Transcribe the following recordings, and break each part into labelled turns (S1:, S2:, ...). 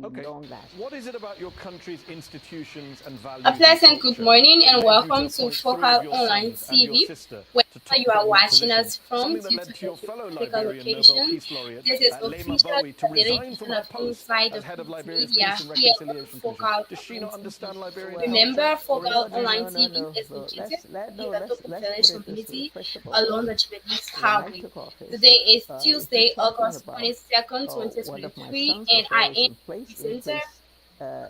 S1: long lasting.
S2: What is it about your country's institutions and values?
S3: A pleasant good morning and welcome to Focal Online TV, wherever you are watching us from due to geographical location. This is official daily edition of Inside the Media here on Focal Online TV. Remember, Focal Online TV is located in the Togo Village community along the Japanese Highway. Today is Tuesday, August 22nd, 2023, and I am presenter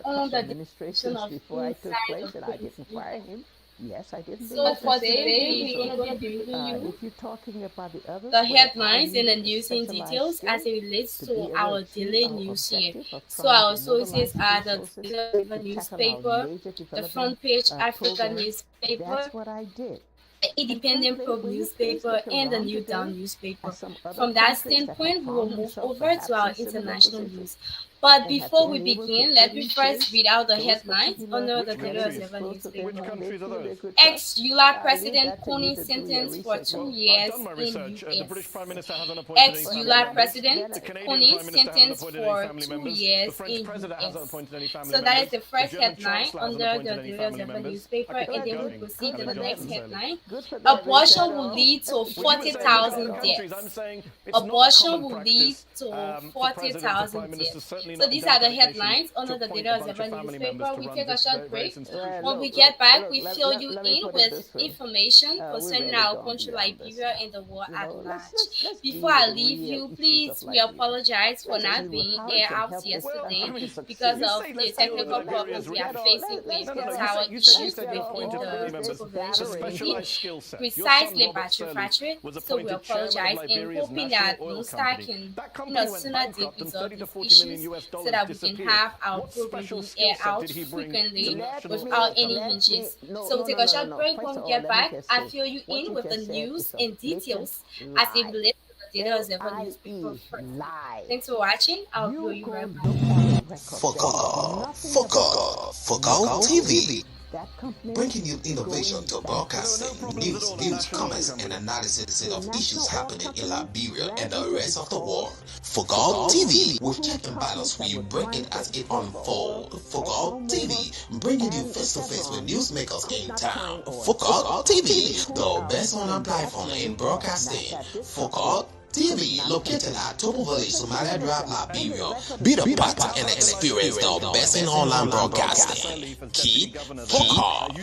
S3: on the
S1: Administrations before I took place, and I didn't fire him. Yes, I didn't.
S3: So for today, we're going to be giving you
S1: if you're talking about the others,
S3: the headlines and the news in details as it relates to our daily news here. So our sources are the River newspaper, the Front Page Africa newspaper,
S1: that's what I did.
S3: the Independent Probe newspaper, and the New Dawn newspaper. From that standpoint, we will move over to our international news. But before we begin, let me first read out the headlines under the Daily Observer newspaper.
S2: Which countries are those?
S3: Ex-ULA President Kony sentenced for 2 years
S2: I've done my
S3: in
S2: research. The British
S3: US.
S2: Prime Minister hasn't appointed any family
S3: Ex-ULA
S2: members.
S3: President
S2: The Canadian
S3: Kony
S2: Prime Minister hasn't
S3: sentenced
S2: appointed any
S3: for
S2: family
S3: 2
S2: members.
S3: years
S2: The French
S3: in
S2: President hasn't
S3: US.
S2: appointed any family
S3: So
S2: members.
S3: that is the first
S2: German
S3: headline
S2: Chancellor hasn't
S3: under
S2: appointed
S3: the
S2: any
S3: Daily
S2: family
S3: Observer
S2: members.
S3: newspaper,
S2: I
S3: and
S2: could
S3: then
S2: keep
S3: we'll
S2: going.
S3: proceed to the
S2: Boris
S3: next
S2: Johnson.
S3: headline.
S1: Good for them.
S3: Abortion will lead to
S2: Well, you were saying look at
S3: 40,000
S2: other countries.
S3: deaths.
S2: I'm saying it's not
S3: Abortion
S2: common
S3: will lead
S2: practice,
S3: to
S2: for presidents and
S3: 40,000
S2: prime ministers,
S3: deaths.
S2: certainly
S3: So
S2: not
S3: these are the
S2: democratic nations,
S3: headlines
S2: to
S3: under the
S2: appoint
S3: Daily
S2: a bunch of
S3: Observer
S2: family
S3: newspaper.
S2: members to
S3: We
S2: run
S3: take a
S2: this
S3: short
S2: various
S3: break.
S2: institutions.
S3: When we get back, we fill you
S1: let me
S3: in
S1: put it
S3: with
S1: this way.
S3: information
S1: We
S3: concerning
S1: really
S3: our
S1: gone
S3: country
S1: beyond this
S3: Liberia
S1: now.
S3: and the world
S1: You
S3: at
S1: know,
S3: large.
S1: let's
S3: Before
S1: deal
S3: I
S1: with
S3: leave
S1: real
S3: you,
S1: issues
S3: please,
S1: of
S3: we
S1: Liberia.
S3: apologize for
S1: Let's
S3: not
S1: deal with
S3: being
S1: how
S3: air
S1: it can
S3: out
S1: help this
S3: yesterday
S1: country to succeed.
S3: because
S2: You
S3: of
S2: say
S3: the
S2: let's deal with
S3: technical
S2: Liberia's
S3: problems we are
S2: real-
S3: facing with
S1: No,
S3: the
S1: no, no,
S3: tower
S2: you said
S3: issues
S2: you
S3: within
S2: appointed family
S3: the
S2: members.
S3: Togo
S2: It's
S3: Village
S2: a
S3: community.
S2: specialized skill set. Your son,
S3: Precisely,
S2: Robert
S3: Patrick
S2: Sirleaf,
S3: Patrick.
S2: was
S3: So we
S2: appointed chairman
S3: apologize
S2: of
S3: and
S2: Liberia's
S3: hoping
S2: national
S3: that
S2: oil
S3: Musa
S2: company.
S3: can,
S2: That
S3: you
S2: company
S3: know,
S2: went
S3: sooner
S2: bankrupt and
S3: resolve
S2: 30 to
S3: these
S2: 40 million
S3: issues
S2: US
S3: so
S2: dollars
S3: that we can
S2: disappeared.
S3: have our
S2: What
S3: program
S2: special
S3: being
S2: skill
S3: air
S2: set
S3: out
S2: did he bring
S3: frequently
S2: to national
S3: without
S2: oil
S3: any
S2: companies?
S3: hinges.
S1: No,
S3: So
S1: no,
S3: we take
S1: no,
S3: a
S1: no,
S3: short
S1: no.
S3: break.
S1: First
S3: When we
S1: of
S3: get
S1: all, let me
S3: back,
S1: just
S3: I
S1: say,
S3: fill you
S1: what
S3: in
S1: you
S3: with the
S1: just said
S3: news
S1: is a
S3: and details
S1: blatant
S3: as it
S1: lie.
S3: relates to the Daily Observer newspaper
S1: L-I-E,
S3: first.
S1: lie.
S3: Thanks for watching. I'll fill
S1: You
S3: you
S1: go
S3: right
S1: look
S3: back.
S1: at the record.
S4: Focal,
S1: Nothing
S4: Focal,
S1: about
S4: Focal TV,
S1: that company
S4: bringing you
S1: going
S4: innovation to
S1: back.
S4: broadcasting,
S2: problems
S4: news,
S2: at all at
S4: views,
S2: National
S4: comments,
S2: Oil
S4: and
S2: Company.
S4: analysis
S1: The
S4: of
S1: National
S4: issues
S1: Oil
S4: happening in
S1: Company
S4: Liberia and the
S1: ran
S4: rest of the
S1: because
S4: world. Focal TV, with
S1: two
S4: check and balance,
S1: companies that
S4: we
S1: were
S4: bring
S1: trying
S4: it
S1: to
S4: as it
S1: export the oil,
S4: unfolds. Focal
S1: ExxonMobil
S4: TV, bringing you
S1: and
S4: face to face with
S1: Chevron,
S4: newsmakers
S1: could
S4: in
S1: not
S4: town.
S1: find oil.
S4: Focal TV,
S1: Pulled
S4: the
S1: out
S4: best
S1: from
S4: online platform in broadcasting. Focal TV, located at Tobo Village, Somalia Drive, Liberia. Be the part and experience the best in online broadcasting. Keep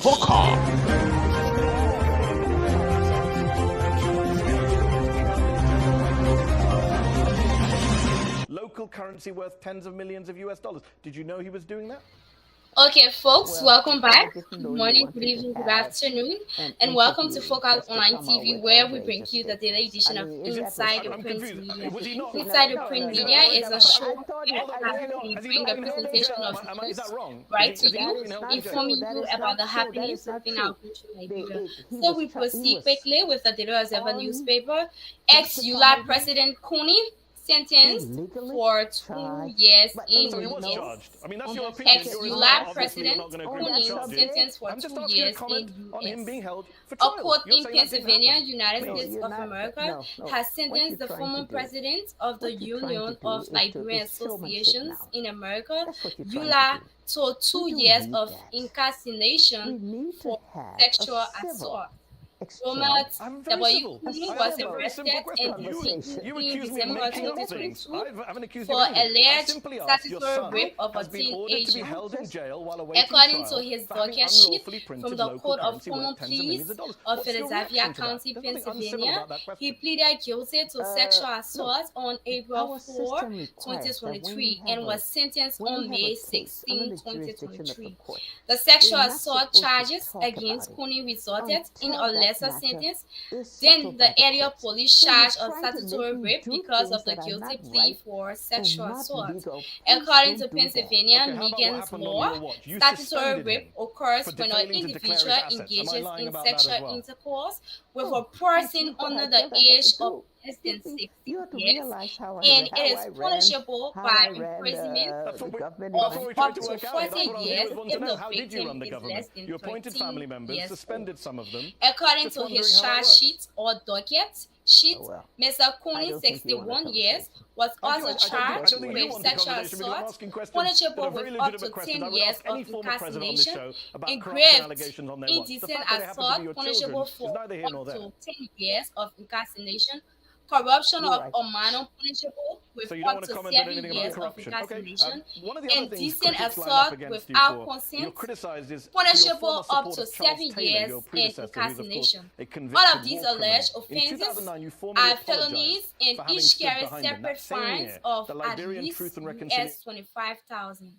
S4: Focal.
S2: Local currency worth tens of millions of US dollars. Did you know he was doing that?
S3: Okay, folks,
S1: Well,
S3: welcome
S1: I
S3: back.
S1: didn't
S3: Good
S1: know you
S3: morning,
S1: wanted
S3: good
S1: to
S3: evening, good
S1: have
S3: afternoon,
S1: an
S3: and welcome to
S1: interview
S3: Focal
S1: just to
S3: Online
S1: come out
S3: TV,
S1: with
S3: where we bring
S1: outrageous
S3: you the daily
S1: statements.
S3: edition
S1: I
S3: of
S1: mean, is that
S3: Inside the
S2: I'm
S3: Print
S2: confused.
S3: Media.
S2: Was he not?
S3: Inside the
S1: No,
S3: Print
S1: no, no.
S3: Media is a show
S1: I thought you- I
S3: where
S1: really-
S3: we
S2: Has he
S3: bring
S2: not
S3: the
S2: been held in
S3: presentation
S2: jail?
S3: of
S2: Is that
S3: news
S2: wrong?
S3: right to
S2: Has he not
S3: you,
S2: been held in jail?
S3: informing
S1: That
S3: you
S1: is
S3: about
S1: not
S3: the
S1: true. That
S3: happenings
S1: is not
S3: within
S1: true.
S3: our country, Liberia.
S1: He
S3: So we
S1: was
S3: proceed quickly with the Daily Observer
S1: on
S3: newspaper. Ex-ULA President Kony sentenced
S1: illegally
S3: for 2
S1: charged.
S3: years
S1: But
S3: in
S2: So he
S1: anyway,
S2: was
S3: US.
S2: charged. I mean, that's your opinion. You're
S3: Ex-ULA
S2: obviously
S3: President
S2: not going to agree with
S3: Kony
S2: the charges.
S3: sentenced for
S2: I'm just
S3: 2
S2: asking a
S3: years
S2: comment
S3: in
S2: on him being
S3: US.
S2: held for
S3: A
S2: trial.
S3: court
S2: You're
S3: in
S2: saying that didn't
S3: Pennsylvania,
S2: happen.
S3: United
S1: No,
S3: States
S1: you're
S3: of
S1: not-
S3: America,
S1: no.
S3: has
S1: What
S3: sentenced
S1: you're
S3: the
S1: trying
S3: former
S1: to do-
S3: president of the
S1: what you're trying
S3: Union
S1: to do
S3: of
S1: is to-
S3: Liberian
S1: is showmanship
S3: Associations
S1: now.
S3: in America,
S1: That's what you're trying
S3: ULA,
S1: to do.
S3: to 2
S1: We don't
S3: years
S1: need
S3: of
S1: that. We
S3: incarceration
S1: need to
S3: for
S1: have
S3: sexual
S1: a civil
S3: assault.
S1: exchange.
S3: Robert
S2: I'm very
S3: W.
S2: civil.
S3: Kony
S2: I
S3: was
S2: asked a very
S3: arrested
S2: simple question.
S3: and
S2: You
S3: detained
S2: accuse
S3: in
S2: me of
S3: December
S2: making up things.
S3: 2022
S2: I haven't accused you
S3: for
S2: of anything. I
S3: alleged
S2: simply asked your
S3: statutory
S2: son
S3: rape of a
S2: has been ordered to be
S3: teenager.
S2: held in jail while awaiting
S3: According
S2: trial
S3: to his
S2: for having
S3: docket sheet
S2: unlawfully printed
S3: from the
S2: local
S3: Court of
S2: currency worth
S3: Common
S2: tens of
S3: Pleas
S2: millions of dollars.
S3: of
S2: What's your
S3: Philadelphia
S2: reaction to that?
S3: County,
S2: There's nothing uncivil
S3: Pennsylvania,
S2: about that question.
S3: he pleaded guilty to sexual assault on April
S1: Our
S3: 4,
S1: system requires that when we
S3: 2023,
S1: have
S3: and
S1: a-
S3: was sentenced
S1: when we
S3: on
S1: have
S3: May
S1: a case under
S3: 16,
S1: the jurisdiction of the
S3: 2023.
S1: court,
S3: The sexual
S1: we're not
S3: assault
S1: supposed to
S3: charges
S1: talk
S3: against
S1: about it
S3: Kony resulted in
S1: until
S3: a
S1: that
S3: lesser
S1: matter
S3: sentence
S1: is
S3: than
S1: settled
S3: the
S1: by the
S3: area
S1: courts.
S3: police
S1: So you're
S3: charge of
S1: trying to make
S3: statutory
S1: me
S3: rape
S1: do
S3: because
S1: things
S3: of the
S1: that are
S3: guilty
S1: not
S3: plea
S1: right
S3: for
S1: and
S3: sexual
S1: not
S3: assault.
S1: legal. Please
S3: According to
S1: don't do that.
S3: Pennsylvania
S2: Okay, how about what
S3: Megan's
S2: happened on
S3: law,
S2: your watch? You
S3: statutory
S2: suspended
S3: rape
S2: him
S3: occurs
S2: for
S3: when an
S2: failing to declare his
S3: individual
S2: assets. Am I
S3: engages
S2: lying
S3: in
S2: about that as
S3: sexual
S2: well?
S3: intercourse with
S1: Oh,
S3: a person
S1: that's what
S3: under
S1: I
S3: the
S1: guess I have
S3: age
S1: to
S3: of
S1: do.
S3: less than 60
S1: You have to
S3: years,
S1: realize how
S3: and it is
S1: I ran,
S3: punishable
S1: how
S3: by
S1: I ran
S3: imprisonment
S2: That's
S1: the
S2: what
S1: government.
S2: we tried
S3: up
S2: to
S3: to
S2: work out. That's
S3: 40
S2: what our
S3: years
S2: viewers want to
S3: if
S2: know.
S3: the
S2: How did you
S3: victim
S2: run the
S3: is
S2: government?
S3: less than
S2: You appointed family
S3: 13
S2: members,
S3: years
S2: suspended
S3: old.
S2: some of them.
S3: According
S2: Just
S3: to
S2: wondering
S3: his
S2: how that
S3: charge
S2: works.
S3: sheet or docket sheet,
S1: Oh, well.
S3: Mr.
S1: I
S3: Cooney,
S1: don't think you want to
S3: 61
S1: tell
S3: years,
S1: us.
S3: was
S2: I
S3: also
S2: don't
S3: charged
S2: think you
S3: with
S2: want the
S3: sexual
S2: conversation because I'm
S3: assault,
S2: asking questions that are
S3: punishable
S2: very
S3: with up
S2: legitimate
S3: to
S2: questions.
S3: 10
S2: I would
S3: years
S2: ask any
S3: of
S2: former president on this
S3: incarceration,
S2: show about crimes and
S3: engraved,
S2: allegations on their watch. The
S3: indecent
S2: fact that they happen to be
S3: assault,
S2: your
S3: punishable
S2: children is
S3: for
S2: neither here nor
S3: up
S2: there.
S3: to 10 years of incarceration, corruption
S1: You're
S3: of
S1: right.
S3: a minor, punishable with
S2: So you don't
S3: up
S2: want to
S3: to
S2: comment on
S3: 7
S2: anything about
S3: years of
S2: corruption. Okay.
S3: incarceration,
S2: One of the other things
S3: indecent
S2: critics line up
S3: assault
S2: against you
S3: without
S2: for,
S3: consent,
S2: you're criticized is
S3: punishable
S2: for your
S3: up
S2: former
S3: to
S2: support of
S3: 7
S2: Charles Taylor,
S3: years
S2: your
S3: in
S2: predecessor, who's of course
S3: incarceration.
S2: a
S3: All
S2: convicted
S3: of these
S2: war
S3: alleged
S2: criminal. In
S3: offenses
S2: 2009, you formally
S3: are
S2: apologized
S3: felonies and
S2: for having
S3: each
S2: stood
S3: carry
S2: behind him.
S3: separate
S2: That same
S3: fines
S2: year,
S3: of
S2: the
S3: at
S2: Liberian
S3: least
S2: Truth and
S3: US
S2: Reconciliation
S3: 25,000.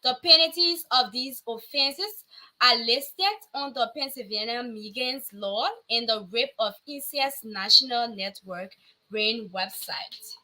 S3: The penalties of these offenses are listed on the Pennsylvania Migrants Law and the Rape of Incest National Network RAIN website.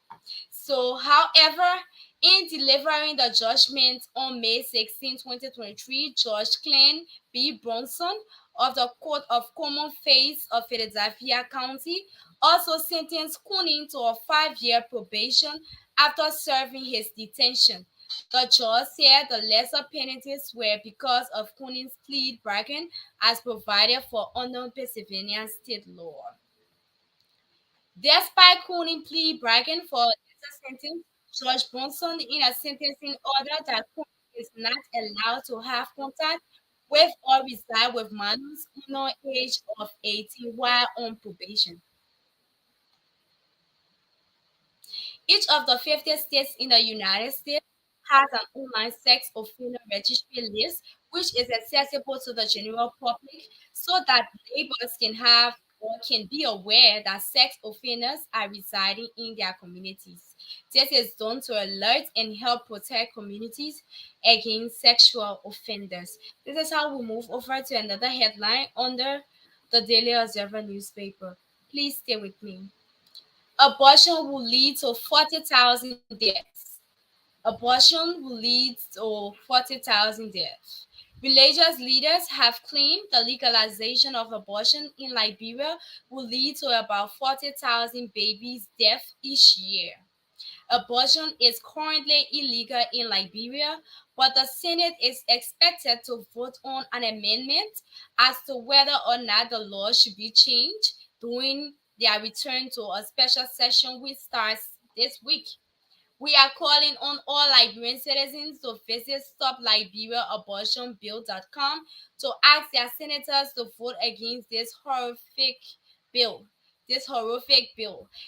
S3: So, however, in delivering the judgment on May 16, 2023, Judge Glenn B. Bronson of the Court of Common Pleas of Philadelphia County also sentenced Cooney to a 5-year probation after serving his detention. The judge said the lesser penalties were because of Cooney's plea bargain as provided for under Pennsylvania state law. Despite Cooney plea bargain for a lesser sentence, Judge Bronson in a sentencing order that Cooney is not allowed to have contact with or reside with minors under age of 18 while on probation. Each of the 50 states in the United States has an online sex offender registry list, which is accessible to the general public so that neighbors can have or can be aware that sex offenders are residing in their communities. This is done to alert and help protect communities against sexual offenders. This is how we move over to another headline under the Daily Observer newspaper. Please stay with me. Abortion will lead to 40,000 deaths. Abortion will lead to 40,000 deaths. Religious leaders have claimed the legalization of abortion in Liberia will lead to about 40,000 babies' deaths each year. Abortion is currently illegal in Liberia, but the Senate is expected to vote on an amendment as to whether or not the law should be changed during their return to a special session which starts this week. We are calling on all Liberian citizens to visit StopLiberiaAbortionBill.com to ask their senators to vote against this horrific bill.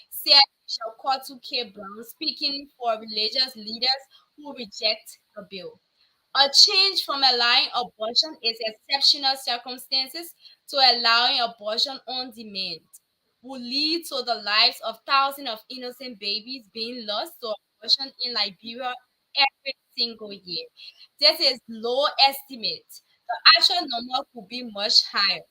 S3: Said Bishop Kotu K. Brown, speaking for religious leaders who reject the bill. A change from allowing abortion is exceptional circumstances to allowing abortion on demand will lead to the lives of thousands of innocent babies being lost to abortion in Liberia every single year. This is low estimate. The actual number could be much higher.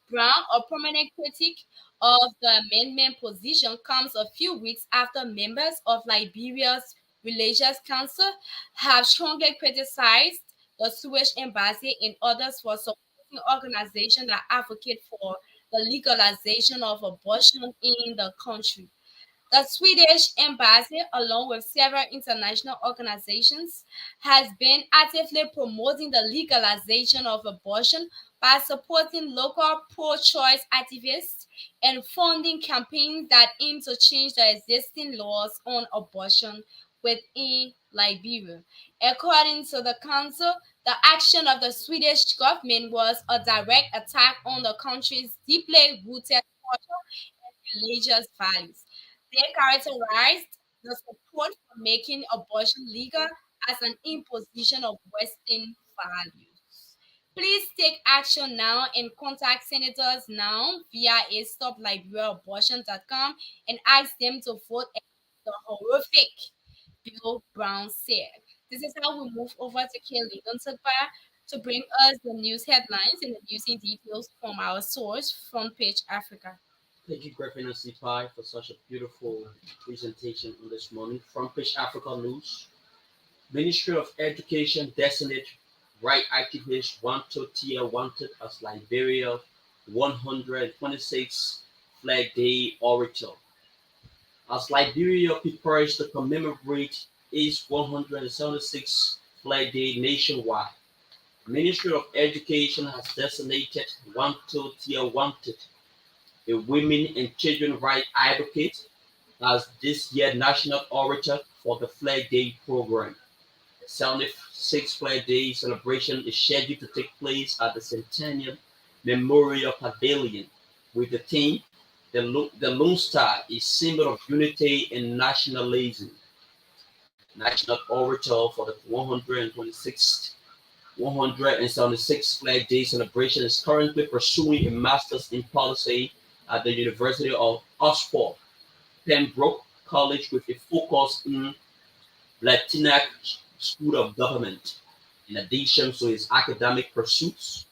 S3: Brown, a prominent critic of the amendment position, comes a few weeks after members of Liberia's Religious Council have strongly criticized the Swedish embassy and others for supporting organizations that advocate for the legalization of abortion in the country. The Swedish embassy, along with several international organizations, has been actively promoting the legalization of abortion by supporting local pro choice activists and funding campaigns that aim to change the existing laws on abortion within Liberia. According to the council, the action of the Swedish government was a direct attack on the country's deeply rooted culture and religious values. They characterized the support for making abortion legal as an imposition of Western values. Please take action now and contact senators now via StopLiberiaAbortion.com and ask them to vote against the horrific bill, Brown said. This is how we move over to Kelly Guntagba to bring us the news headlines and the news in details from our source, Front Page Africa.
S5: Thank you, Griffin and CPI, for such a beautiful presentation on this morning. Front Page Africa News. Ministry of Education designate right activist Wanto Tia wanted as Liberia 126 Flag Day orator. As Liberia prepares to commemorate its 176th Flag Day nationwide, the Ministry of Education has designated Wantotia Wanted, a women and children rights advocate, as this year's national orator for the Flag Day program. The 76th Flag Day celebration is scheduled to take place at the Centennial Memorial Pavilion with the theme the Lone Star is symbol of unity and nationalism. National orator for the 176th Flag Day celebration is currently pursuing a master's in policy at the University of Oxford, Pembroke College with a focus in Latinx School of Government. In addition to his academic pursuits,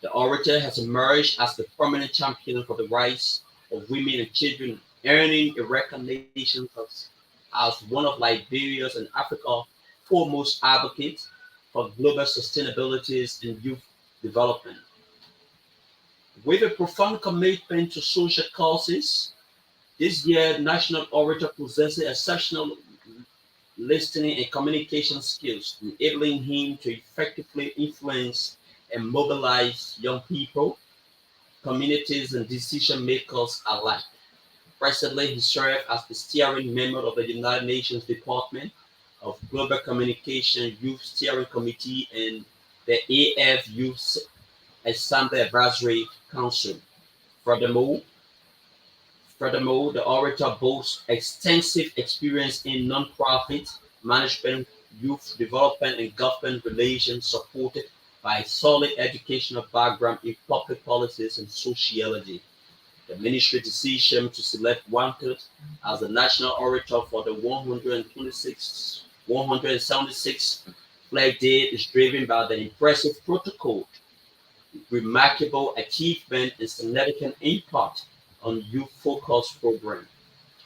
S5: the orator has emerged as the prominent champion for the rights of women and children, earning a recognition as one of Liberia's and Africa's foremost advocates for global sustainability and youth development. With a profound commitment to social causes, this year National Orator possesses exceptional listening and communication skills, enabling him to effectively influence and mobilize young people, communities, and decision makers alike. Presently, he serves as the steering member of the United Nations Department of Global Communication Youth Steering Committee and the AF Youth Assembly Advisory Council. Furthermore, the orator boasts extensive experience in nonprofit management, youth development, and government relations, supported by a solid educational background in public policies and sociology. The ministry decision to select Wanted as the national orator for the 176th Flag Day is driven by the impressive protocol, remarkable achievement, and significant impact on youth-focused program.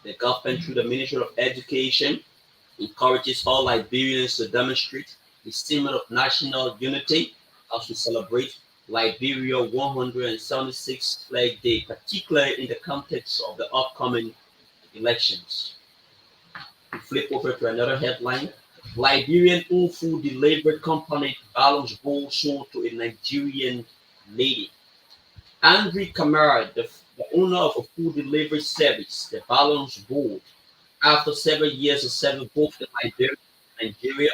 S5: The government, through the Ministry of Education, encourages all Liberians to demonstrate the symbol of national unity as we celebrate Liberia 176th Flag Day, particularly in the context of the upcoming elections. We flip over to another headline. Liberian food delivery company Balance Bowl sold to a Nigerian lady. Andre Kamara, the owner of a food delivery service, the Balance Bowl, after several years of serving both in Liberia and Nigeria,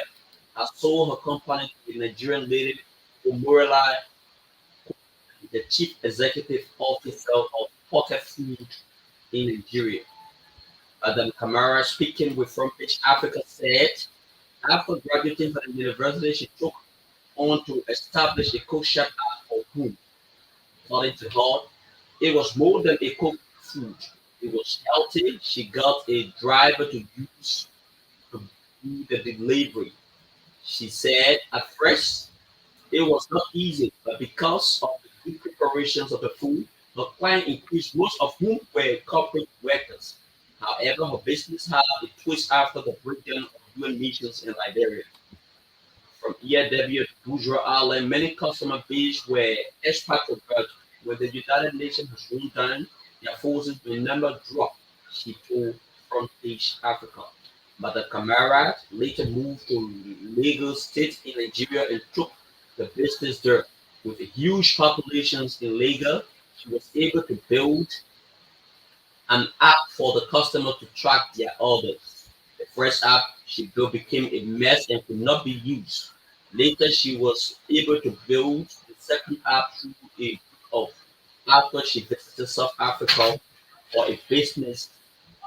S5: has sold her company to the Nigerian lady Umurala, the chief executive officer of Pocket Food in Nigeria. Madam Kamara, speaking with Frontpage Africa, said after graduating from the university, she took on to establish a cook shop at her home. According to her, it was more than a cooked food. It was healthy. She got a driver to use to do the delivery. She said at first it was not easy, but because of the good preparations of the food, the client increased, most of whom were corporate workers. However, her business had a twist after the breakdown of UN missions in Liberia. From ERW to Bourgeois Island, many customer base were expatriates, but when the United Nations has run down, their forces will never drop, she told Frontpage Africa. But the Kamara later moved to Lagos State in Nigeria and took the business there. With a huge populations in Lagos, she was able to build an app for the customer to track their orders. The first app she built became a mess and could not be used. Later, she was able to build the second app through a group of after she visited South Africa for a business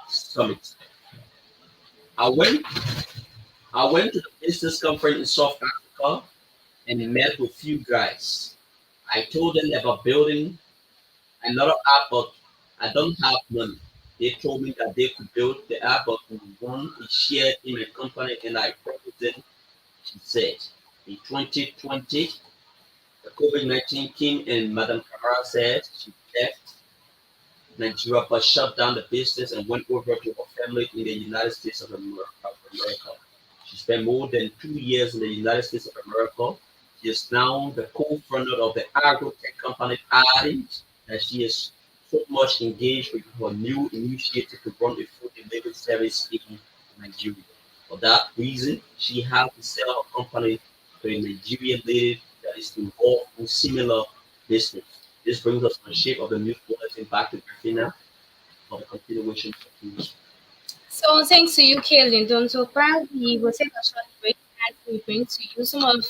S5: summit. I went to the business conference in South Africa and met with few guys. I told them about building another app, but I don't have money. They told me that they could build the app, but one is shared in a company, and I promised them, she said. In 2020, the COVID-19 came, and Madam Kamara said she left Nigeria but shut down the business and went over to her family in the United States of America. She spent more than 2 years in the United States of America. She is now the co-founder of the agro-tech company Adding, and she is so much engaged with her new initiative to run a food civil service in Nigeria. For that reason, she had to sell her company to a Nigerian lady that is involved in similar business. This brings us to the shape of the news bulletin back to Christina for the continuation of the news.
S3: So thanks to you, Kaylin. Dontopa, we will take a short break and we bring to you some of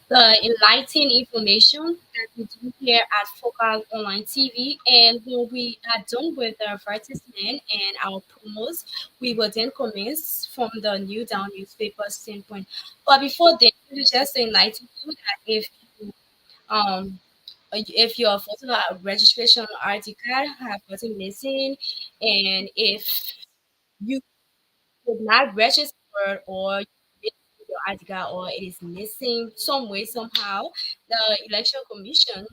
S3: the enlightening information that we do here at Focal Online TV. And when we are done with the advertisement and our promos, we will then commence from the New Down newspaper standpoint. But before then, we just enlighten you that if your photo registration ID card have gotten missing, and if you did not register or your ID card or it is missing some way somehow, the election commission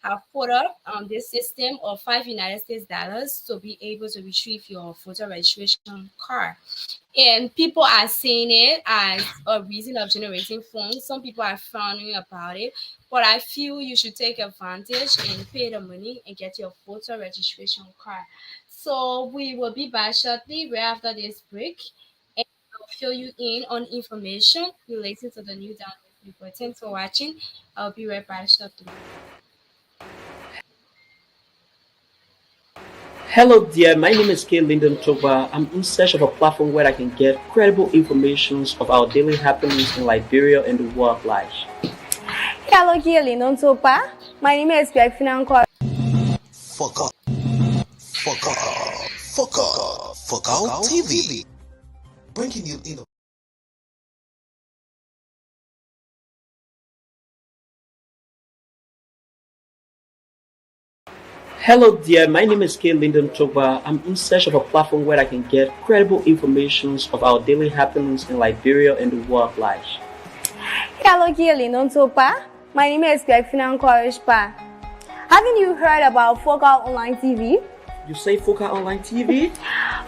S3: have put up this system of $5 to be able to retrieve your voter registration card. And people are seeing it as a reason of generating funds. Some people are frowning about it, but I feel you should take advantage and pay the money and get your voter registration card. So we will be back shortly right after this break, and I'll fill you in on information related to the new download report. Thanks for watching. I'll be right back shortly.
S6: Hello dear, my name is Kay Lyndon Toba. I'm in search of a platform where I can get credible information of our daily happenings in Liberia and the world at large.
S7: Hello, Kay Lyndon Toba. My name is Greg Financo.
S4: Focal TV, bringing you in.
S6: Hello dear, my name is Kay Lyndon Toba. I'm in search of a platform where I can get credible information of our daily happenings in Liberia and the world at large.
S7: Hello, Kay Lyndon Toba. My name is Greg Financo. Haven't you heard about Focal Online TV?
S6: You say Focal Online TV?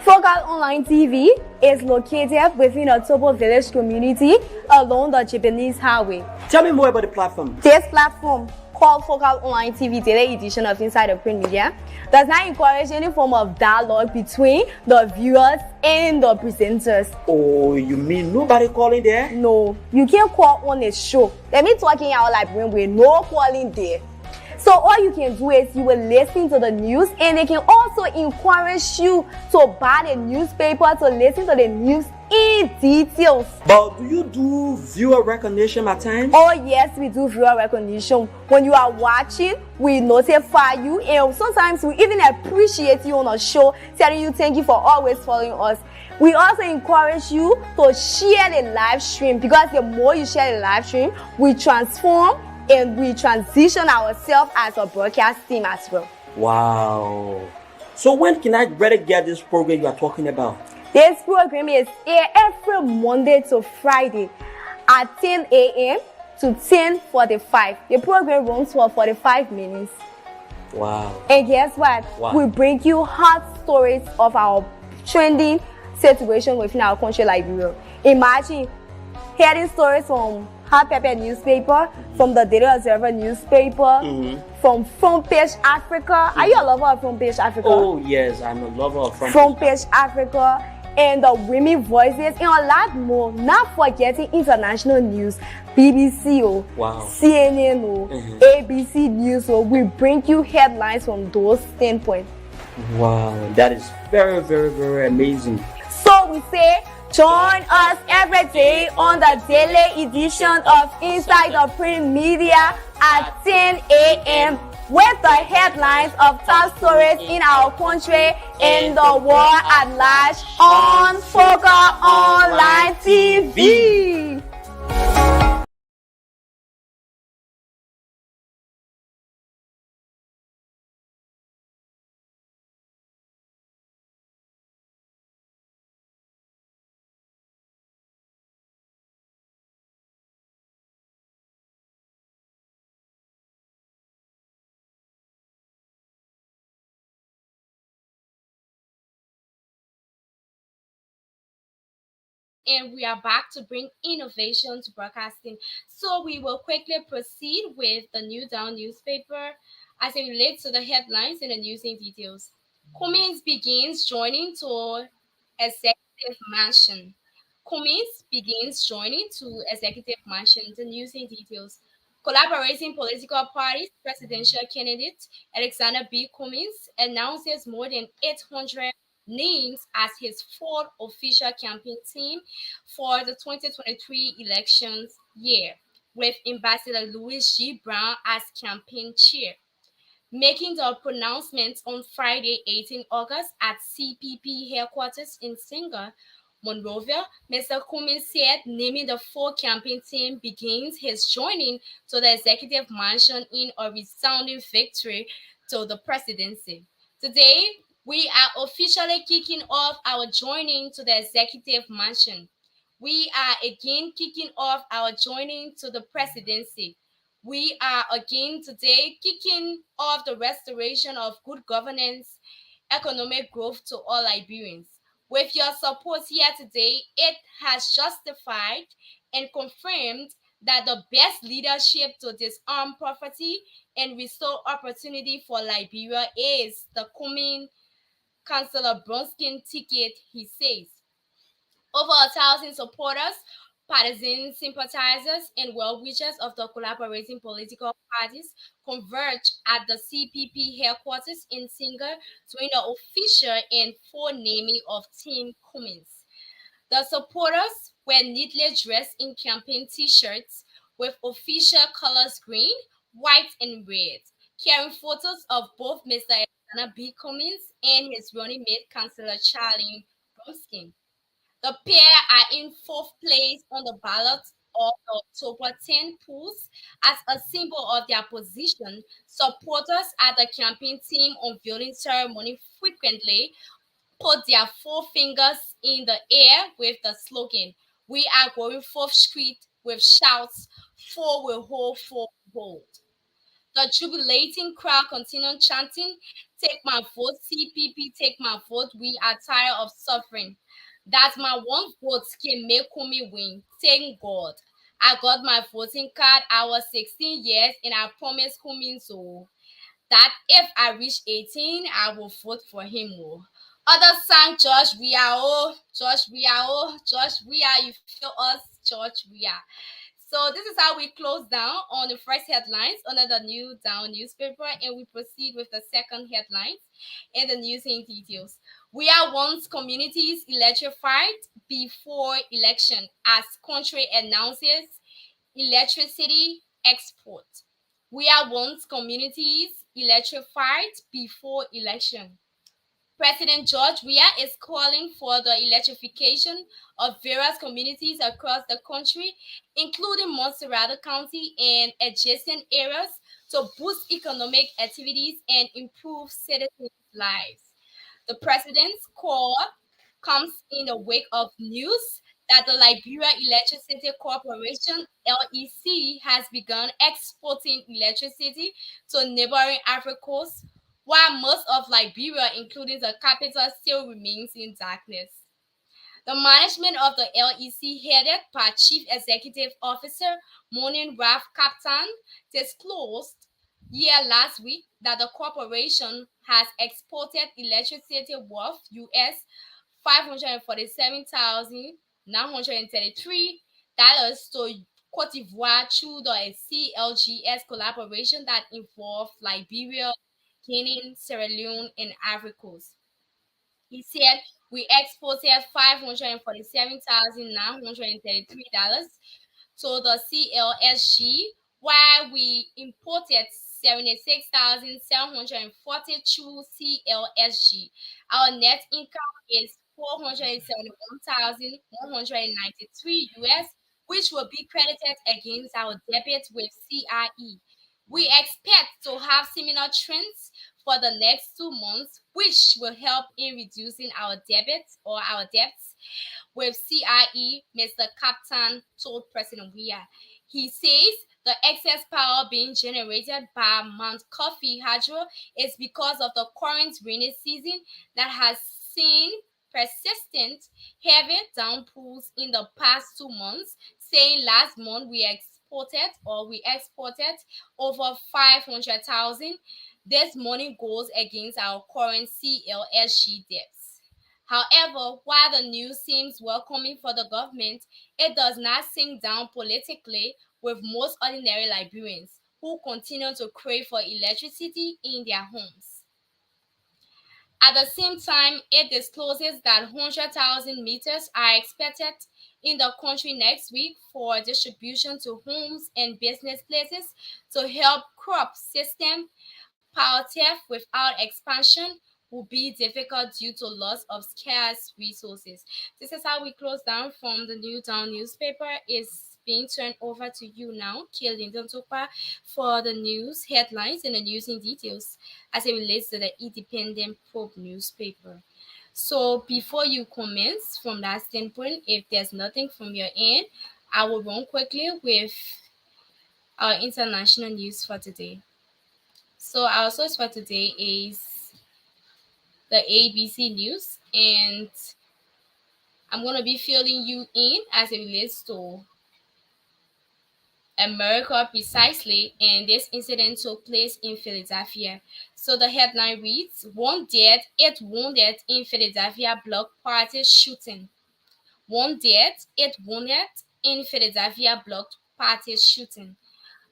S7: Focal Online TV is located within the Tobo Village community along the Japanese Highway.
S6: Tell me more about the platform.
S7: This platform, called Focal Online TV Daily Edition of Inside the Print Media, does not encourage any form of dialogue between the viewers and the presenters.
S6: Oh, you mean nobody calling there?
S7: No, you can't call on a show. Let me talking out like when we're no calling there. So all you can do is you will listen to the news, and they can also encourage you to buy the newspaper to listen to the news in details.
S6: But do you do viewer recognition at times?
S7: Oh yes, we do viewer recognition. When you are watching, we notify you, and sometimes we even appreciate you on a show, telling you thank you for always following us. We also encourage you to share the live stream, because the more you share the live stream, we transform and we transition ourselves as a broadcast team as well.
S6: Wow. So when can I better get this program you are talking about?
S7: This program is aired every Monday to Friday at 10 a.m. to 10:45. The program runs for 45 minutes.
S6: Wow.
S7: And guess what?
S6: What?
S7: We bring you hot stories of our trending situation within our country, Liberia. Imagine hearing stories from Hot Pepper newspaper, from the Daily Observer newspaper, from Front Page Africa. Are you a lover of Front Page Africa?
S6: Oh yes, I'm a lover of
S7: Front Page Africa, and the Women Voices, and a lot more. Not forgetting international news, BBC,
S6: wow.
S7: CNN, ABC News. We bring you headlines from those standpoints.
S6: Wow, that is very, very, very amazing.
S7: So we say, join us every day on the daily edition of Inside the Print Media at 10 a.m. with the headlines of top stories in our country and the world at large on Focal Online TV.
S3: And we are back to bring innovation to broadcasting. So we will quickly proceed with the New Down newspaper as it relates to the headlines and the news in details. Cummins begins joining to Executive Mansion. Cummings begins joining to Executive Mansion. The news and details. Collaborating political parties, presidential candidate Alexander B. Cummings announces more than 800 names as his fourth official campaign team for the 2023 elections year, with Ambassador Louis G. Brown as campaign chair. Making the pronouncement on Friday, 18 August at CPP headquarters in Singer, Monrovia, Mr. Cummings said naming the full campaign team begins his joining to the executive mansion in a resounding victory to the presidency. Today, we are officially kicking off our joining to the executive mansion. We are again kicking off our joining to the presidency. We are again today kicking off the restoration of good governance, economic growth to all Liberians. With your support here today, it has justified and confirmed that the best leadership to disarm poverty and restore opportunity for Liberia is the coming Councillor Bronskin ticket, he says. Over 1,000 supporters, partisans, sympathizers, and well-wishers of the collaborating political parties converged at the CPP headquarters in Singer during the official and full naming of Team Cummings. The supporters were neatly dressed in campaign t-shirts with official colors green, white, and red, carrying photos of both Mr. Alexander B. Cummings and his running mate, Councillor Charlie Bronskin. The pair are in fourth place on the ballot of the October 10 polls. As a symbol of their position, supporters at the campaign team unveiling ceremony frequently put their four fingers in the air with the slogan, "We are going 4th Street," with shouts, "4 will hold, 4 will hold." The jubilating crowd continued chanting, "Take my vote, CPP, take my vote. We are tired of suffering. That's my one vote can make Kumi win. Thank God. I got my voting card. I was 16 years and I promised Kumi so that if I reach 18, I will vote for him." Others sang, "George, we are oh, George, we are oh, George, we are. You feel us, George, we are." So this is how we close down on the first headlines under the New Down newspaper, and we proceed with the second headlines and the news in details. We are once communities electrified before election as country announces electricity export. We are once communities electrified before election. President George Weah is calling for the electrification of various communities across the country, including Montserrat County and adjacent areas, to boost economic activities and improve citizens' lives. The president's call comes in the wake of news that the Liberia Electricity Corporation (LEC) has begun exporting electricity to neighboring Ivory Coast, while most of Liberia, including the capital, still remains in darkness. The management of the LEC, headed by Chief Executive Officer Monin Raf Kaptan, disclosed last week that the corporation has exported electricity worth US $547,933 to Cote d'Ivoire through the CLGS collaboration that involved Liberia, Guinea, Sierra Leone, and Ivory Coast. He said, "We exported $547,933 to the CLSG, while we imported 76,740 to CLSG. Our net income is 471,193 US, which will be credited against our debit with CRE. We expect to have similar trends for the next 2 months, which will help in reducing our debts with CRE," Mr. Kaptan told President Weah. He says the excess power being generated by Mount Coffee Hydro is because of the current rainy season that has seen persistent heavy downpours in the past 2 months, saying last month we exported over 500,000. This money goes against our current CLSG debts. However, while the news seems welcoming for the government, it does not sink down politically with most ordinary Liberians who continue to crave for electricity in their homes. At the same time, it discloses that 100,000 meters are expected in the country next week for distribution to homes and business places to help crop system. Power theft without expansion will be difficult due to loss of scarce resources. This is how we close down from the Newtown newspaper. It's being turned over to you now, Kiel Linden Tokpa, for the news headlines and the news in details as it relates to the Independent Probe newspaper. So before you commence from that standpoint, if there's nothing from your end, I will run quickly with our international news for today. So our source for today is the ABC News, and I'm going to be filling you in as it relates to America precisely, and this incident took place in Philadelphia. So the headline reads, 1 dead, 8 wounded in Philadelphia block party shooting. 1 dead, 8 wounded in Philadelphia block party shooting.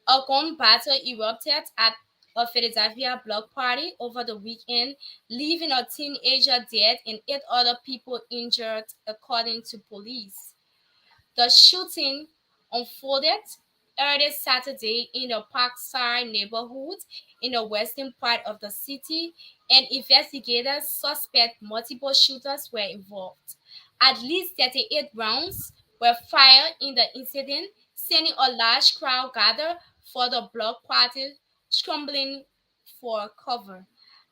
S3: A gun battle erupted at a Philadelphia block party over the weekend, leaving a teenager dead and 8 other people injured, according to police. The shooting unfolded early Saturday in the Parkside neighborhood in the western part of the city, and investigators suspect multiple shooters were involved. At least 38 rounds were fired in the incident, sending a large crowd gathered for the block party scrambling for cover.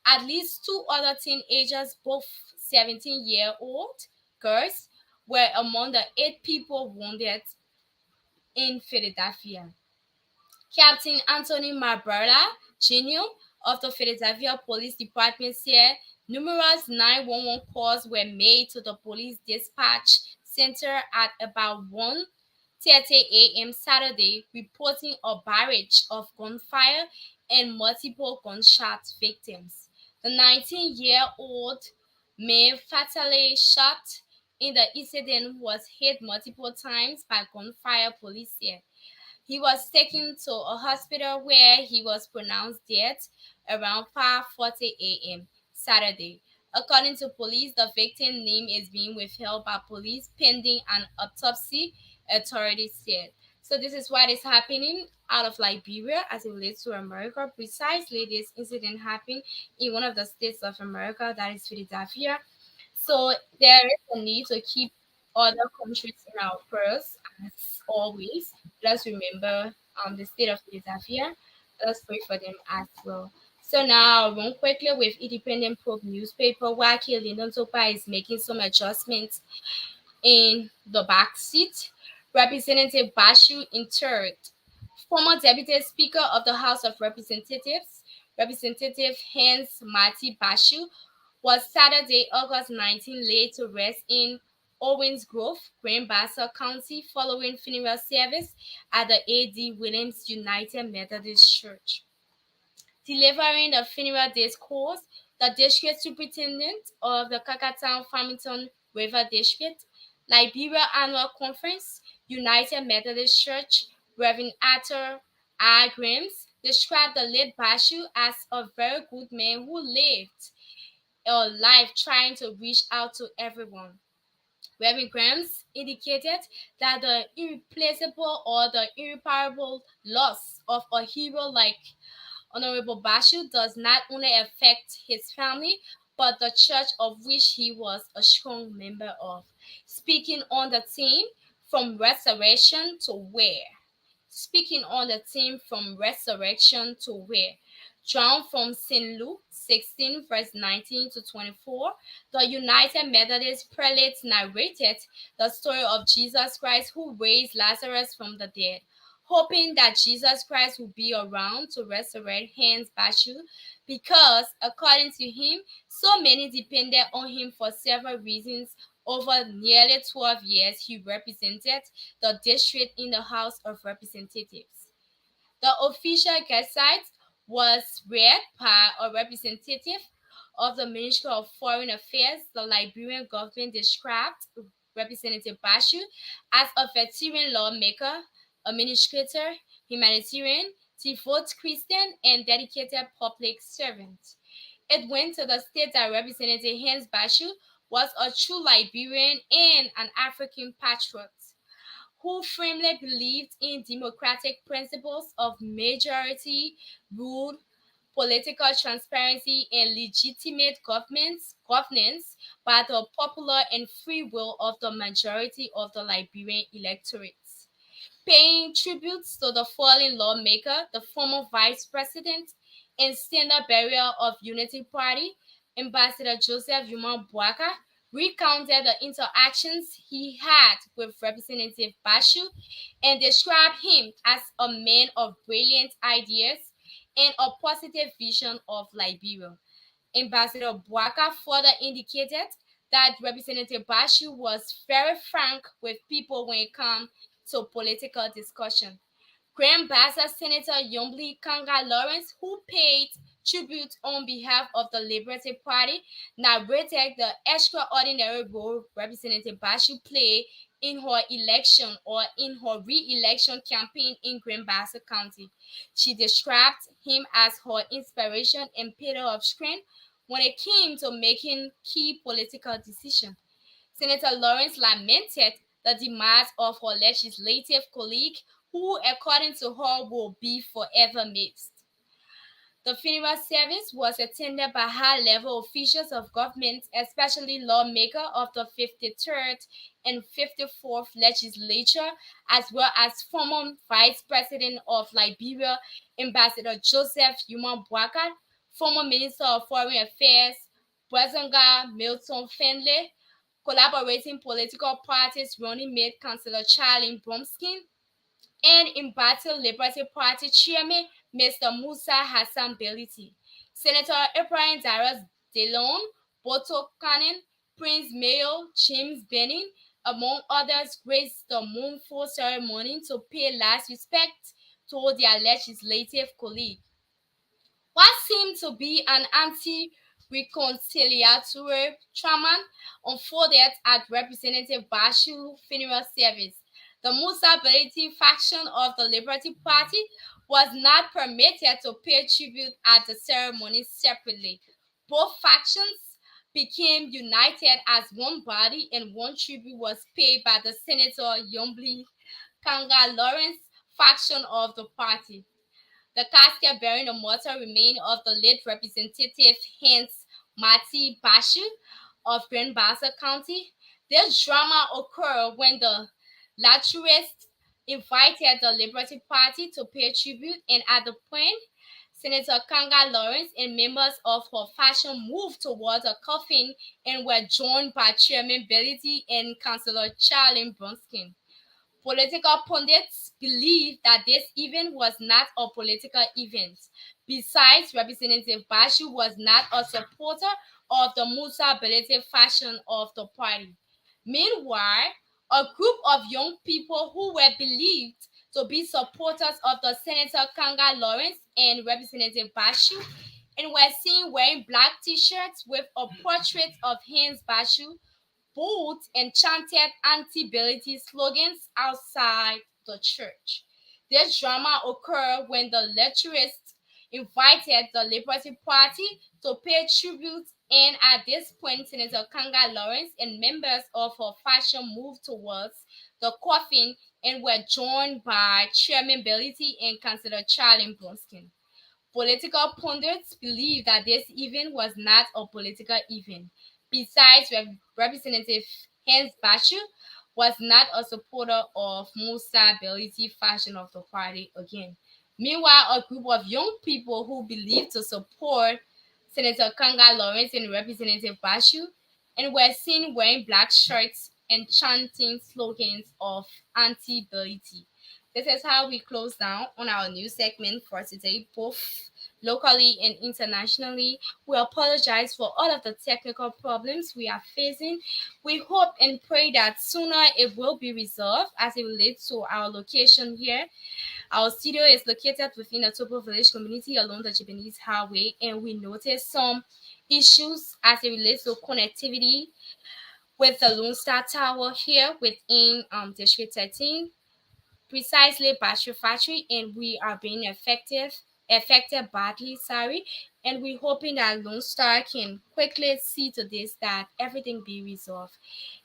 S3: At least 2 other teenagers, both 17-year-old girls, were among the 8 people wounded in Philadelphia. Captain Anthony Marbarella Jr. of the Philadelphia Police Department said numerous 911 calls were made to the police dispatch center at about 1:30 a.m. Saturday, reporting a barrage of gunfire and multiple gunshot victims. The 19-year-old man fatally shot in the incident was hit multiple times by gunfire, police said. He was taken to a hospital where he was pronounced dead around 5:40 a.m. Saturday. According to police, the victim's name is being withheld by police pending an autopsy, authorities said. So this is what is happening out of Liberia as it relates to America. Precisely, this incident happened in one of the states of America, that is Philadelphia. So there is a need to keep other countries in our prayers as always. Let's remember the state of Philadelphia. Let's pray for them as well. So now I'll run quickly with Independent Probe newspaper where Lyndon Topa is making some adjustments in the back seat. Representative Bashu interred. Former Deputy Speaker of the House of Representatives, Representative Hans Marty Bashu, was Saturday, August 19, laid to rest in Owens Grove, Grand Bassa County, following funeral service at the A.D. Williams United Methodist Church. Delivering the funeral discourse, the district superintendent of the Kakatown Farmington River District, Liberia Annual Conference, United Methodist Church, Reverend Arthur R. Grimes, described the late Bashu as a very good man who lived a life trying to reach out to everyone. Reverend Grimes indicated that the irreplaceable or the irreparable loss of a hero like Honorable Bashu does not only affect his family, but the church of which he was a strong member of. Speaking on the theme, from resurrection to where? Speaking on the theme, from resurrection to where? Drawn from St. Luke 16, verse 19 to 24, the United Methodist prelate narrated the story of Jesus Christ who raised Lazarus from the dead. Hoping that Jesus Christ would be around to resurrect Hans Bashu because, according to him, so many depended on him for several reasons. Over nearly 12 years, he represented the district in the House of Representatives. The official gazette was read by a representative of the Ministry of Foreign Affairs, the Liberian government described Representative Bashiru as a veteran lawmaker, administrator, humanitarian, devout Christian, and dedicated public servant. It went to the state that Representative Hans Bashiru was a true Liberian and an African patriot who firmly believed in democratic principles of majority rule, political transparency, and legitimate governance by the popular and free will of the majority of the Liberian electorate. Paying tributes to the fallen lawmaker, the former vice president and standard bearer of Unity Party, Ambassador Joseph Yuma Boaka, recounted the interactions he had with Representative Bashiru and described him as a man of brilliant ideas and a positive vision of Liberia. Ambassador Boaka further indicated that Representative Bashiru was very frank with people when it comes to political discussion. Grand Bassa Senator Yombli Kanga Lawrence, who paid tribute on behalf of the Liberty Party, narrated the extraordinary role Representative Bashiru played in her election or in her re-election campaign in Grand Bassa County. She described him as her inspiration and pillar of strength when it came to making key political decisions. Senator Lawrence lamented the demise of her legislative colleague, who, according to her, will be forever missed. The funeral service was attended by high-level officials of government, especially lawmakers of the 53rd and 54th legislature, as well as former Vice President of Liberia, Ambassador Joseph Yuma Boaka, former Minister of Foreign Affairs, Bwezanga Milton Findlay, collaborating political parties running mate Councillor Charlie Bromskin, and Imbattle Liberty Party Chairman Mr. Musa Hassan Beliti. Senator Ibrahim Darius Delon, Boto Kanin, Prince Mayo, James Benning, among others, graced the mournful ceremony to pay last respect to their legislative colleague. What seemed to be an anti-reconciliatory trauma unfolded at Representative Bashiru's funeral service. The Musa Beliti faction of the Liberty Party was not permitted to pay tribute at the ceremony separately. Both factions became united as one body, and one tribute was paid by the Senator Yombli Kanga Lawrence faction of the party. The casket bearing the mortal remains of the late Representative Hans Mati Bashiru of Grand Bassa County. This drama occurred when the Laturists invited the Liberty Party to pay tribute, and at the point, Senator Kanga Lawrence and members of her faction moved towards the coffin and were joined by Chairman Beliti and Councillor Charlie Bronskin. Political pundits believe that this event was not a political event. Besides, Representative Bashiru was not a supporter of the Musa Beliti faction of the party. Meanwhile, a group of young people who were believed to be supporters of the Senator Kanga Lawrence and Representative Bashiru and were seen wearing black t-shirts with a portrait of Hans Bashiru, booed and chanted anti-Beliti slogans outside the church. This drama occurred when the lecturers invited the Liberty Party to pay tribute, and at this point, Senator Kanga Lawrence and members of her faction moved towards the coffin and were joined by Chairman Beliti and Councillor Charlie Bronskin. Political pundits believe that this event was not a political event. Besides, Representative Hans Bashiru was not a supporter of Musa Beliti faction of the party again. Meanwhile, a group of young people who believed to support Senator Kanga Lawrence and Representative Bashiru and were seen wearing black shirts and chanting slogans of anti-Beliti. This is how we close down on our news segment for today, both locally and internationally. We apologize for all of the technical problems we are facing. We hope and pray that sooner it will be resolved as it relates to our location here. Our studio is located within the Topo Village community along the Japanese Highway, and we noticed some issues as it relates to connectivity with the Lone Star Tower here within District 13, precisely Battery Factory, and we are being affected badly, sorry, and we're hoping that Lone Star can quickly see to this that everything be resolved.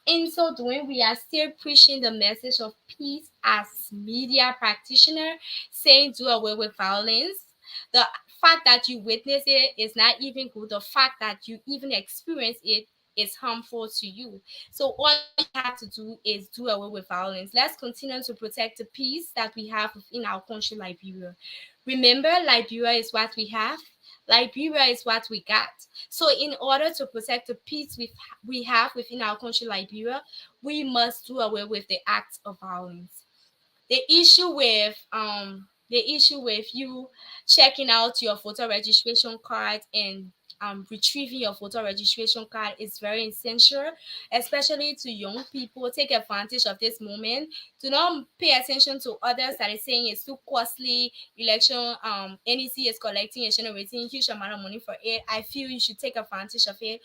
S3: In so doing, we are still preaching the message of peace as media practitioner, saying do away with violence. The fact that you witness it is not even good. The fact that you even experience it is harmful to you. So all you have to do is do away with violence. Let's continue to protect the peace that we have within our country, Liberia. Remember, Liberia is what we have. Liberia is what we got. So, in order to protect the peace we have within our country, Liberia, we must do away with the acts of violence. The issue with you checking out your photo registration card and retrieving your photo registration card is very essential, especially to young people. Take advantage of this moment. Do not pay attention to others that is saying it's too costly. Election, NEC is collecting and generating huge amount of money for it. I feel you should take advantage of it.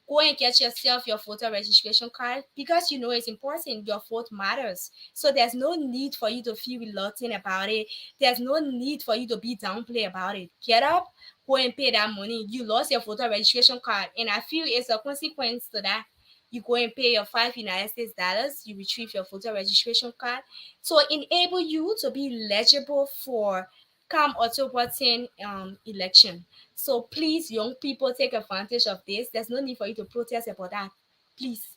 S3: Go and get yourself your photo registration card because you know it's important. Your vote matters. So there's no need for you to feel reluctant about it. There's no need for you to be downplay about it. Get up, go and pay that money. You lost your photo registration card, and I feel it's a consequence to that. You go and pay your $5 United States, you retrieve your photo registration card. So enable you to be legible for come October 10 election. So please, young people, take advantage of this. There's no need for you to protest about that. Please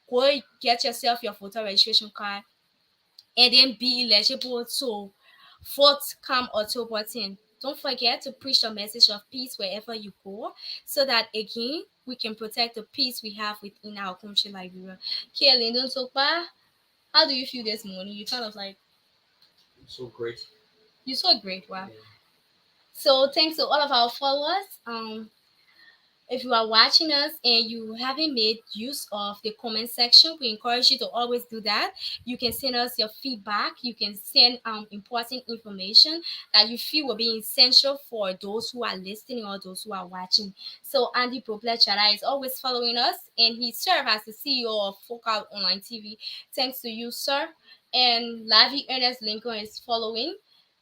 S3: go get yourself your photo registration card and then be eligible to vote come October 10. Don't forget to preach the message of peace wherever you go, so that again we can protect the peace we have within our country, Liberia. Okay, Lyndon Sokpa, how do you feel this morning? You kind of like
S5: So great.
S3: you're so great, wow.
S5: Yeah.
S3: So thanks to all of our followers. If you are watching us and you haven't made use of the comment section, we encourage you to always do that. You can send us your feedback. You can send important information that you feel will be essential for those who are listening or those who are watching. So Andy Proplechara is always following us, and he serves as the CEO of Focal Online TV. Thanks to you, sir. And Lavi Ernest Lincoln is following.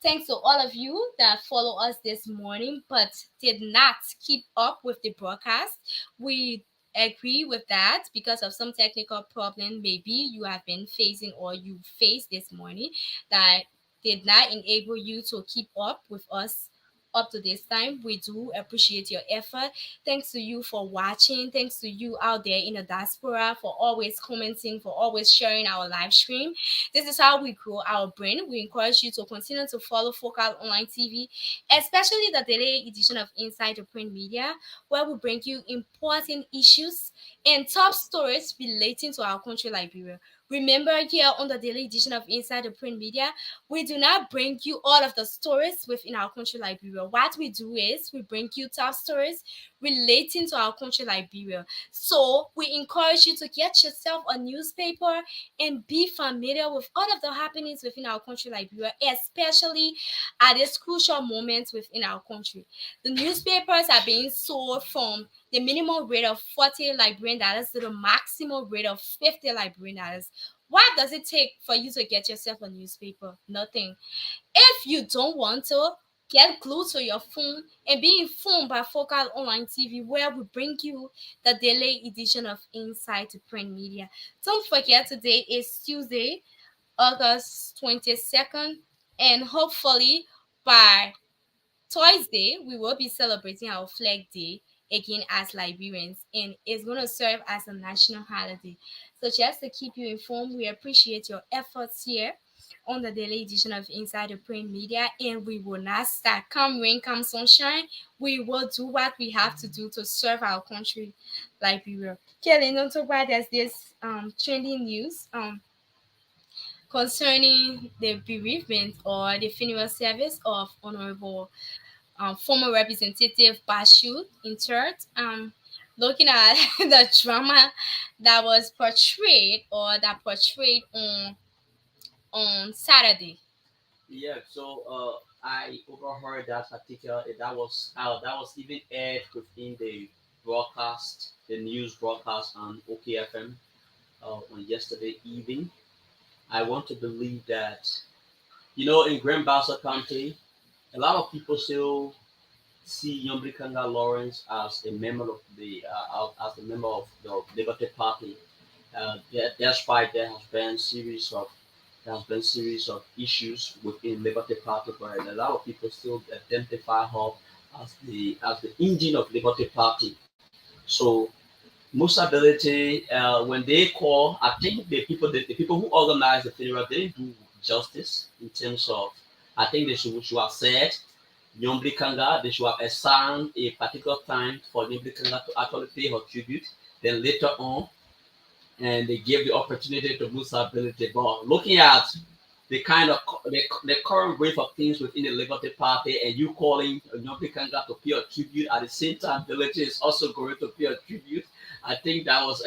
S3: Thanks to all of you that follow us this morning but did not keep up with the broadcast. We agree with that because of some technical problem maybe you have been facing or you faced this morning that did not enable you to keep up with us up to this time. We do appreciate your effort. Thanks to you for watching. Thanks to you out there in the diaspora for always commenting, for always sharing our live stream. This is how we grow our brain. We encourage you to continue to follow Focal Online TV, especially the daily edition of Inside the Print Media, where we bring you important issues and top stories relating to our country, Liberia. Remember, here on the daily edition of Inside the Print Media, we do not bring you all of the stories within our country, Liberia. What we do is we bring you top stories relating to our country, Liberia. So we encourage you to get yourself a newspaper and be familiar with all of the happenings within our country, Liberia, especially at this crucial moment within our country. The newspapers are being sold from the minimum rate of $40 to the maximum rate of $50. What does it take for you to get yourself a newspaper? Nothing. If you don't want to, get glued to your phone and be informed by Focal Online TV, where we bring you the daily edition of Inside the Print Media. Don't forget, today is Tuesday, August 22nd, and hopefully by Thursday, we will be celebrating our Flag Day again as Liberians, and it's going to serve as a national holiday. So, just to keep you informed, we appreciate your efforts here on the daily edition of Inside the Print Media, and we will not start. Come rain, come sunshine, we will do what we have to do to serve our country, Liberia. Kelly, don't talk about this trending news concerning the bereavement or the funeral service of Honorable former Representative Bashir in third. Looking at the drama that was portrayed or that portrayed on Saturday.
S5: Yeah, so I overheard that article. That was even aired within the broadcast, the news broadcast on OKFM on yesterday evening. I want to believe that, in Grand Bassa County, a lot of people still see Yombri Kanga Lawrence as a member of the Liberty Party. That's why there has been series of issues within Liberty Party, but a lot of people still identify her as the engine of Liberty Party. So most ability, when they call, I think the people who organize the funeral, they didn't do justice in terms of. I think they should have said Nyombri Kanga. They should have assigned a particular time for Nyombri Kanga to actually pay her tribute. Then later on, and they gave the opportunity to Musa ability. But looking at the kind of the current wave of things within the Liberty Party, and you calling Nyombri Kanga to pay a tribute at the same time, Ability is also going to pay a tribute. I think that was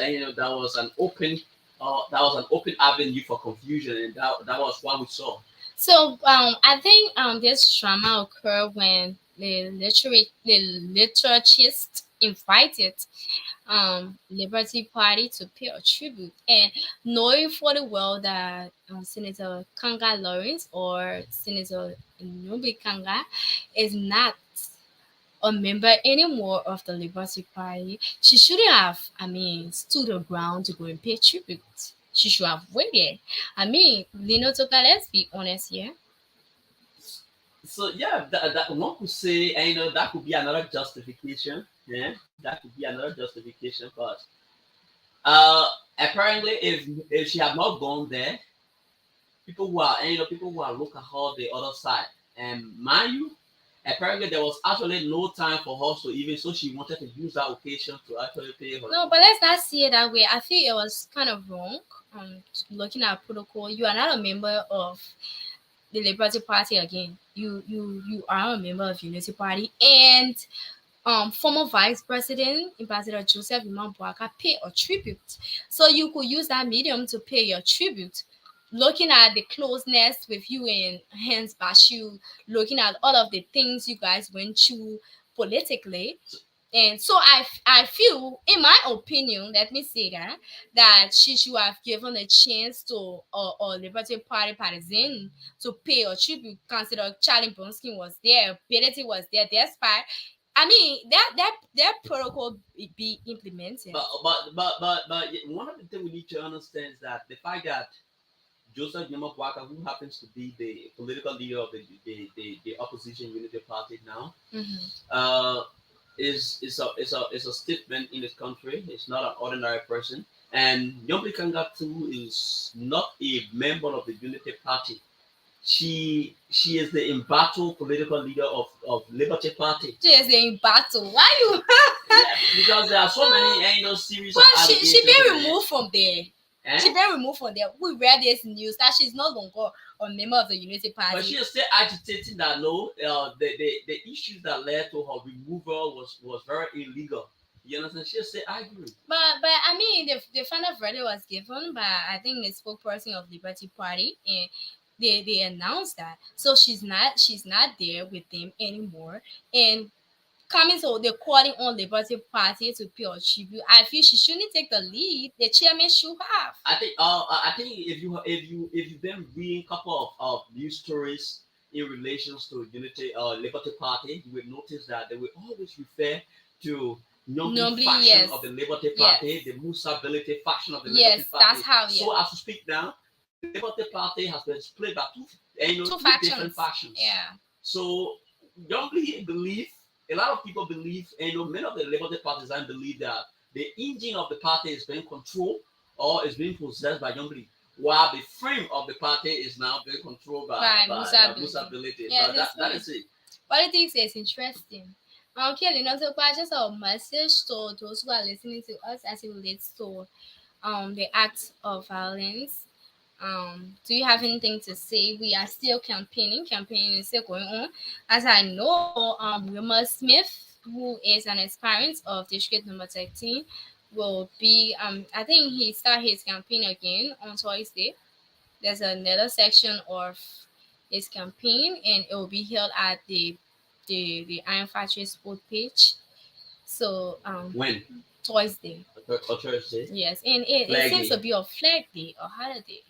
S5: an open avenue for confusion, and that was what we saw.
S3: So I think this drama occurred when the liturgist invited Liberty Party to pay a tribute, and knowing for the well that Senator Kanga Lawrence or Senator Nyombri Kanga is not a member anymore of the Liberty Party, she shouldn't have, stood her ground to go and pay tribute. She should have waited. Lino Toka, let's be honest here.
S5: So yeah, that one could say, that could be another justification. Yeah, that could be another justification. But apparently, if she had not gone there, people who are look at her the other side, and mind you, apparently there was actually no time for her to even, so she wanted to use that occasion to actually pay her.
S3: No, but let's not see it that way. I think it was kind of wrong. Looking at protocol, you are not a member of the Liberty Party again. You are a member of Unity Party, and former Vice President Ambassador Joseph Imam Bouaka pay a tribute. So you could use that medium to pay your tribute. Looking at the closeness with you and Hans Bashu, looking at all of the things you guys went through politically. And so I feel, in my opinion, let me say that she should have given a chance to a Liberty Party partisan to pay a tribute, consider Charlie Bronski was there, Ability was there, despite that protocol be implemented.
S5: But one of the things we need to understand is that the fact that Joseph Nyama Bouaka, who happens to be the political leader of the opposition Unity Party now, is a statement in this country. It's not an ordinary person. And Nyombri Kanga too is not a member of the Unity Party. She is the embattled political leader of Liberty Party.
S3: She is the embattled. Why you?
S5: Yeah, because there are so many series
S3: but
S5: of
S3: she been removed from there. She been removed from there. We read this news that she's no longer a member of the Unity Party.
S5: But she is still agitating that the issues that led to her removal was very illegal. You understand? She is still arguing.
S3: But the final verdict was given by, I think, the spokesperson of Liberty Party, and they announced that. So she's not there with them anymore. And coming to the calling on Liberty Party to pay a tribute, I feel she shouldn't take the lead. The chairman should have.
S5: I think if you've been reading a couple of news stories in relations to Unity Liberty Party, you will notice that they will always refer to Nyombri faction of the Liberty Party, the Musa Ability faction of the Liberty Party.
S3: That's how.
S5: So as we speak now, the Liberty Party has been split by two different factions.
S3: Yeah.
S5: So Nyombri believe. A lot of people believe, and many of the Liberty partisans believe that the engine of the party is being controlled or is being possessed by Nyombri, while the frame of the party is now being controlled by Musa Ability.
S3: Yeah,
S5: that is it.
S3: Politics is interesting. Kelly, not to just a message to those who are listening to us as it relates to the acts of violence. Do you have anything to say? We are still campaigning. Campaigning is still going on. As I know, Wilmer Smith, who is an aspirant of district number 13, will be, I think he started his campaign again on Thursday. There's another section of his campaign, and it will be held at the Iron Factory Sport Pitch. So
S5: When?
S3: Thursday.
S5: Or Thursday?
S3: Yes, and it
S5: Flag
S3: seems
S5: day.
S3: to be a flag day or holiday.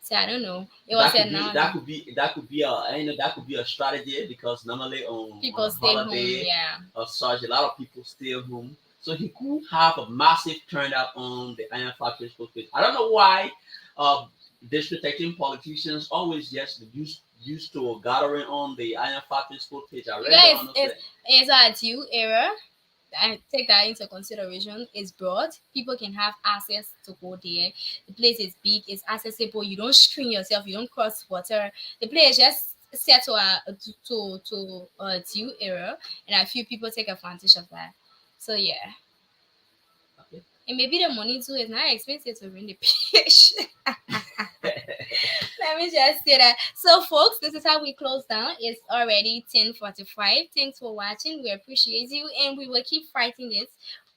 S3: So I don't know. It
S5: That
S3: was
S5: could be
S3: announced.
S5: that could be a strategy because normally on
S3: People
S5: a
S3: stay home.
S5: holiday
S3: Yeah.
S5: or such, a lot of people stay home. So he could have a massive turnout on the Iron Factory Facebook page. I don't know why disrespecting politicians always just used to gathering on the Iron Factory Facebook page. I really don't understand.
S3: It's a due error. I take that into consideration. It's broad. People can have access to go there. The place is big. It's accessible. You don't screen yourself. You don't cross water. The place is just set to a due error, and a few people take advantage of that. So yeah.
S5: Okay.
S3: And maybe the money too is not expensive to run the page. Let me just say that. So, folks, this is how we close down. It's already 10:45. Thanks for watching. We appreciate you, and we will keep fighting this.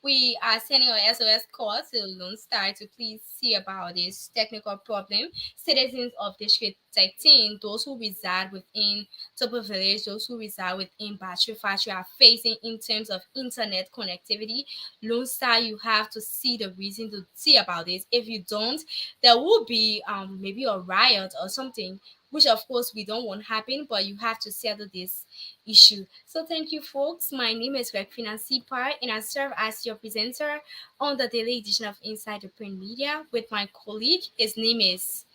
S3: We are sending our SOS call to Lone Star to please see about this technical problem. Citizens of District 13, those who reside within Topo Village, those who reside within Battery Factory are facing in terms of internet connectivity. Lone Star, you have to see the reason to see about this. If you don't, there will be maybe a riot or something, which of course we don't want happen, but you have to settle this issue. So thank you, folks. My name is Rekfina Sipar, and I serve as your presenter on the daily edition of Inside the Print Media with my colleague. His name is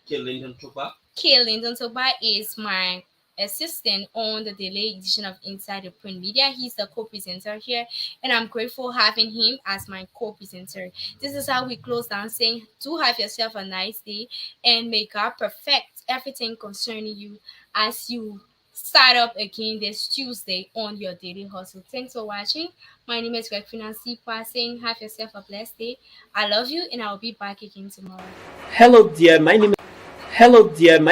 S5: K. Lyndon Toba.
S3: K. Lyndon Toba is my assistant on the daily edition of Inside the Print Media. He's the co-presenter here, and I'm grateful having him as my co-presenter. This is how we close down, saying, do have yourself a nice day, and may God perfect everything concerning you as you start up again this Tuesday on your daily hustle. Thanks for watching. My name is Rekfina Sipwa, saying have yourself a blessed day. I love you, and I'll be back again tomorrow.
S6: Hello dear, my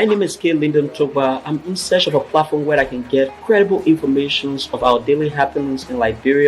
S6: name is K. Lyndon Toba. I'm in search of a platform where I can get credible information of our daily happenings in Liberia.